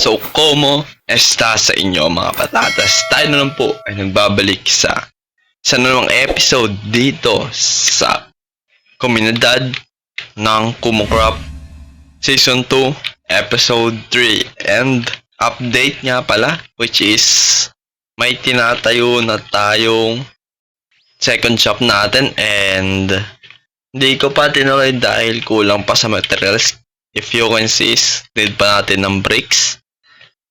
So, como esta sa inyo mga patatas? Tayo na lang po ay nagbabalik sa namang episode dito sa komunidad ng Kumukrap Season 2 Episode 3. And update nga pala, which is may tinatayo na tayong second shop natin and hindi ko pa tinuloy dahil kulang pa sa materials. If you can see, need pa natin ng bricks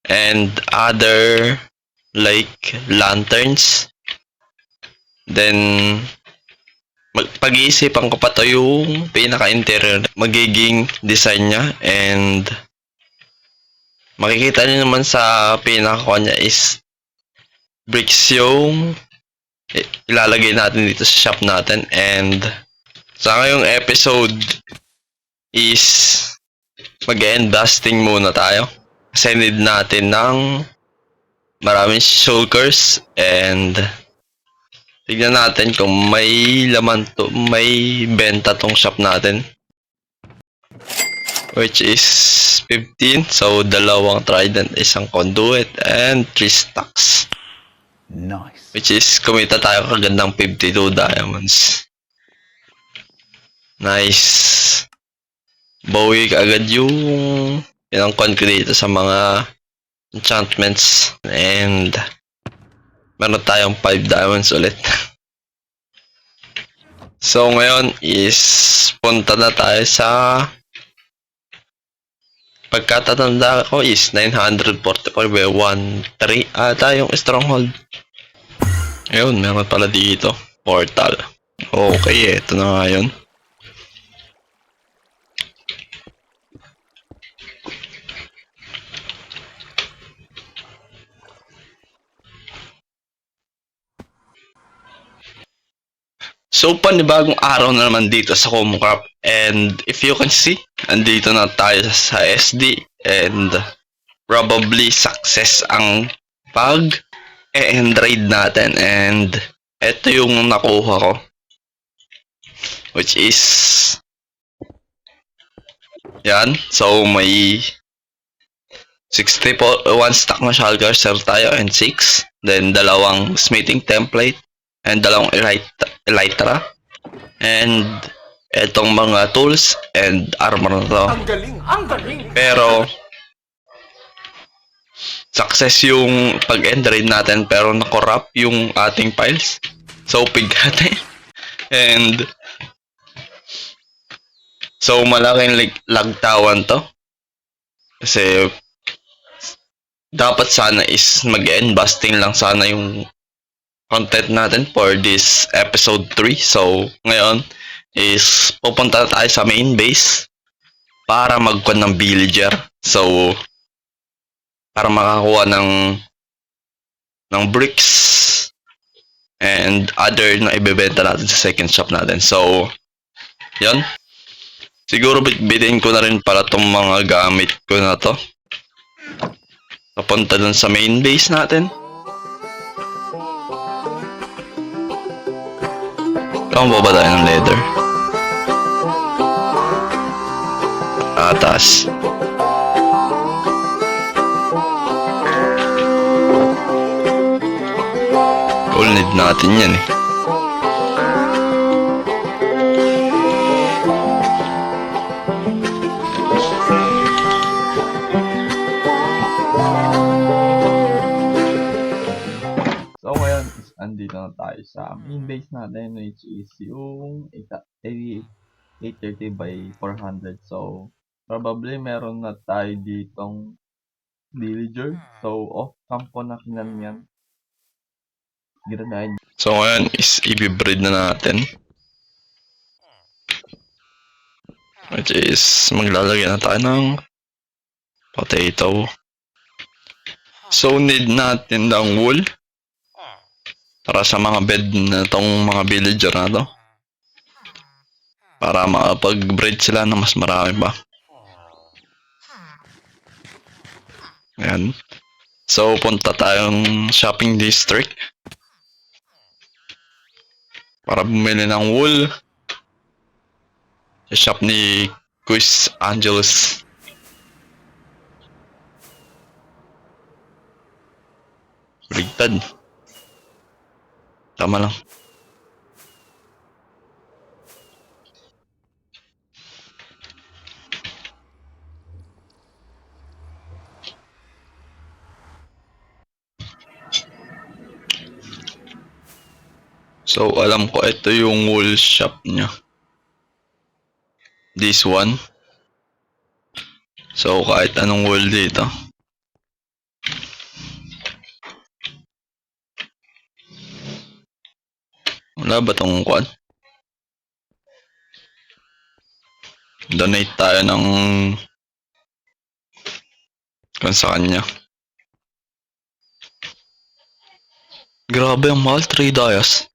and other like lanterns. Then pag-iisipan ko pa to yung pinaka-interior magiging design niya, and makikita niyo naman sa pinaka niya is bricks yung ilalagay natin dito sa shop natin. And sa ngayong episode is mag-end dusting muna tayo kasi need natin ng maraming shulkers, and tignan natin kung may laman to, may benta tong shop natin, which is 15. So dalawang trident, isang conduit, and 3 stacks. Nice. Which is kumita tayo kagad ng 52 diamonds. Nice. Bawi agad yung pinangkon ko dito sa mga enchantments, and meron tayong 5 diamonds ulit. So ngayon is punta na tayo sa, pagkatatanda ko is 944 by 13 ata yung stronghold. Ayun, meron pala dito portal. Okay, eto na nga yun. So, panibagong araw na naman dito sa Kumukrap, and if you can see, andito na tayo sa SD, and probably success ang pag-end raid natin, and eto yung nakuha ko, which is yan. So, may 61 stack na shulker tayo and 6, then dalawang smithing template and dalawang elytra, and etong mga tools and armor na to. Ang galing. Pero success yung pag-end raid natin, pero na-corrupt yung ating files. So pigate. And so malaking lagtawan to. Kasi dapat sana is mag-end busting lang sana yung content natin for this episode 3. So ngayon is pupunta tayo sa main base para magkuha ng villager. So para makakuha ng bricks and other na ibebenta natin sa second shop natin. So yan, siguro bitbitin ko na rin pala tong mga gamit ko na to papunta dun sa main base natin. Kama ba tayo ng leather? Atas. All need natin yan eh. So ngayon is andito na tayo sa main base natin, which is yung 830 by 400. So probably meron na tayo ditong villager. So off camp ko na kinan yan. Granade. So ngayon is i-breed na natin, which is maglalagay na tayo ng potato. So need natin ng wool para sa mga bed na tong mga villager na to, para makapag-breed sila na mas marami pa. Ayan. So punta tayong shopping district para bumili ng wool sa shop ni Quiz Angelus. Baligtad. Tama lang. So, alam ko ito yung wool shop niya. This one. So, kahit anong wool dito. Wala ba tong kwan? Donate tayo ng kung sa kanya. Grabe ang mahal, 3 dayas.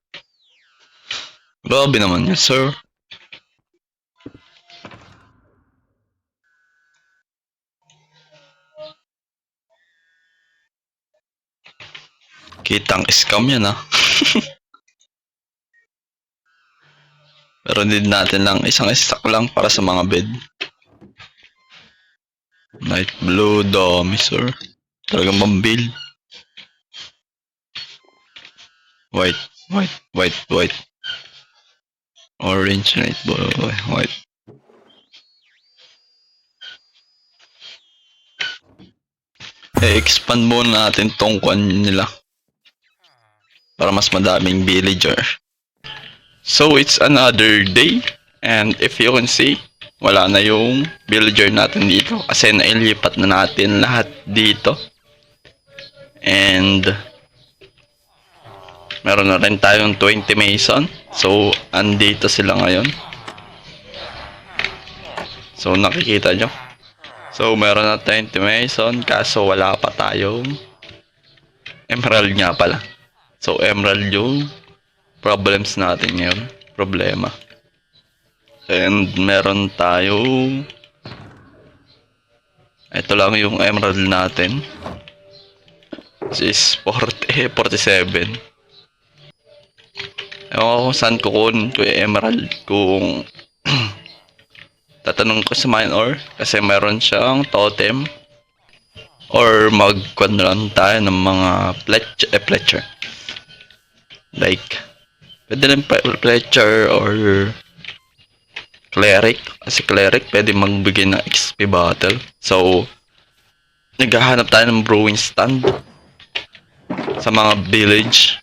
Grabe naman yun, sir. Kitang scam yan, ha. Pero need natin lang isang stock lang para sa mga bed. Night blue, dami, sir. Talagang pambil. White, white, white, white. Orange, night blue, white. I-expand muna natin tong kwan nila. Para mas madaming villager. So, it's another day. And if you can see, wala na yung villager natin dito. Kasi nailipat na natin lahat dito. And meron na rin tayong 20 mason. So, andito sila ngayon. So, nakikita nyo. So, meron na 20 mason. Kaso, wala pa tayong emerald nga pala. So, emerald yung problems natin ngayon. Problema. And meron tayong ito lang yung emerald natin. This is 47. Ewan ko kung saan kukunin ko yung emerald kung tatanong ko sa mine kasi meron siyang totem or magkwan lang tayo ng mga Fletcher. Like pwede rin Fletcher or Cleric. Kasi Cleric pwede magbigay ng XP battle. So, naghahanap tayo ng brewing stand sa mga village.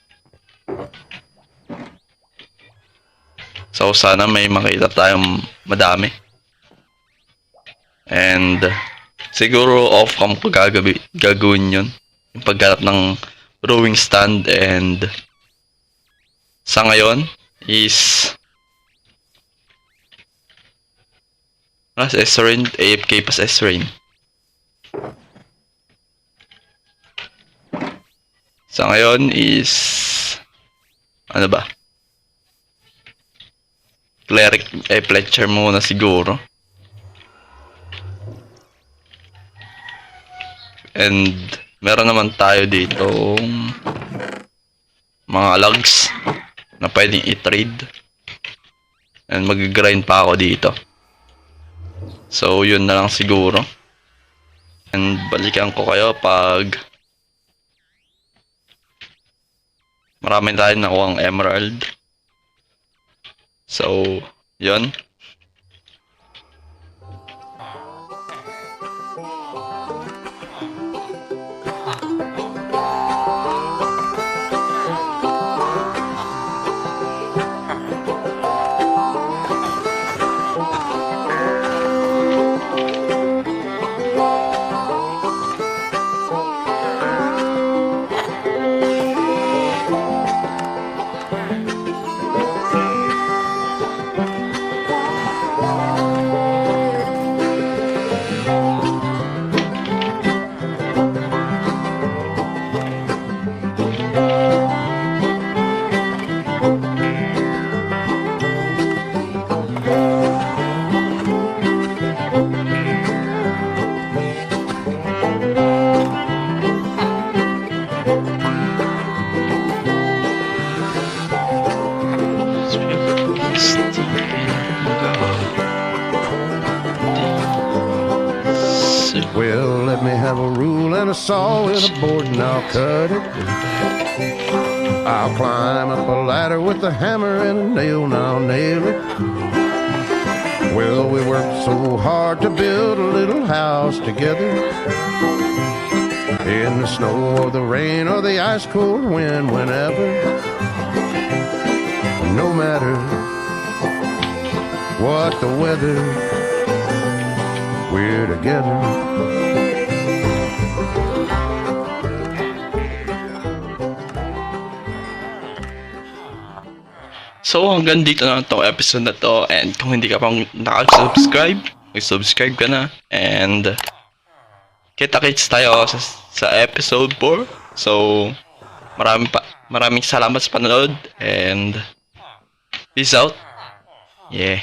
So, sana may makita tayong madami. And, siguro off-cam ko gagawin yun. Yung paghanap ng brewing stand and sa ngayon is S-Rain, AFK pas S-Rain. Sa ngayon is ano ba? Cleric, Fletcher muna siguro. And meron naman tayo dito mga logs na pwedeng i-trade. And mag-grind pa ako dito. So, yun na lang siguro. And balikan ko kayo pag marami tayong nakuha ang emerald. So, yun. Well, let me have a rule and a saw and a board and I'll cut it. I'll climb up a ladder with a hammer and a nail and I'll nail it. Well, we worked so hard to build a little house together. In the snow or the rain or the ice cold wind, whenever. No matter what the weather, we're together. So hanggang dito na itong episode na to, and kung hindi ka pang nakasubscribe, mag-subscribe ka na, and kita-kits tayo sa episode 4. So maraming salamat sa panonood, and peace out. Yeah.